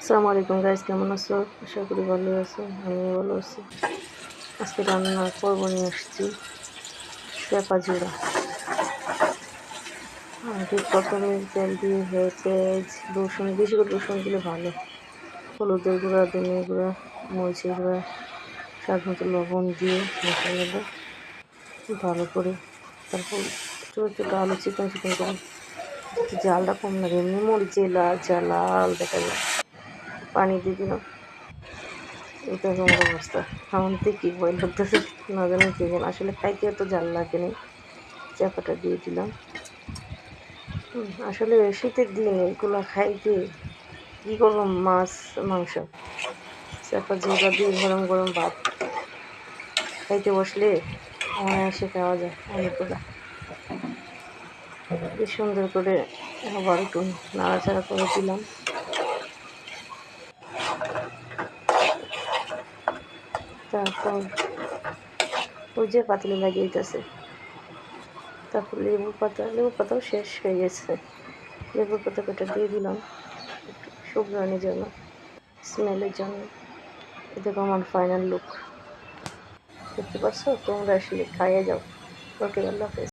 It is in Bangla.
আসসালামু আলাইকুম গাইস, কেমন আছো? আশা করি ভালো আছো। আমিও ভালো আছি। আজকে রান্না করবো নিয়ে আসছি পেঁপা জোড়া। ঠিক প্রথমে তেল দিয়ে পেঁয়াজ রসুন, বেশি করে রসুন দিলে ভালো। হলুদের গুঁড়া, ধনিয়া গুঁড়া, মরিচের গুঁড়া, স্বাদ মতো লবণ দিয়ে মশলাটা ভালো করে, তারপর ছোটো ছোটো আলু চিকন চিকন করে, জালটা কম লাগে, এমনি মরিচে লাল লাল দেখা যায়। পানি দিয়ে দিলাম। এটা আমার অবস্থা। আমার দেখি ভয় লাগতেছে, না জানি কি আসলে খাইতে এত জাল লাগে নি। চাপাটা দিয়ে দিলাম। আসলে শীতের দিন এগুলো খাইতে কি করবো, মাছ মাংস চাপা জোড়া দিয়ে গরম গরম ভাত খাইতে বসলে অনায়াসে খাওয়া যায় অনেকগুলা। বেশ সুন্দর করে আবার একটু নাড়াচাড়া করে দিলাম। তারপর ওই যে পাতিলে লাগিয়েছে, তারপর লেবু পাতাও শেষ হয়ে গেছে। লেবুর পাতা কটা দিয়ে দিলাম একটু সুঘ্রাণের জন্য, স্মেলের জন্য। এটা আমার ফাইনাল লুক। দেখতে পাচ্ছ? তোমরা আসলে খাইয়ে যাও। ওকে, আল্লাহ হাফেজ।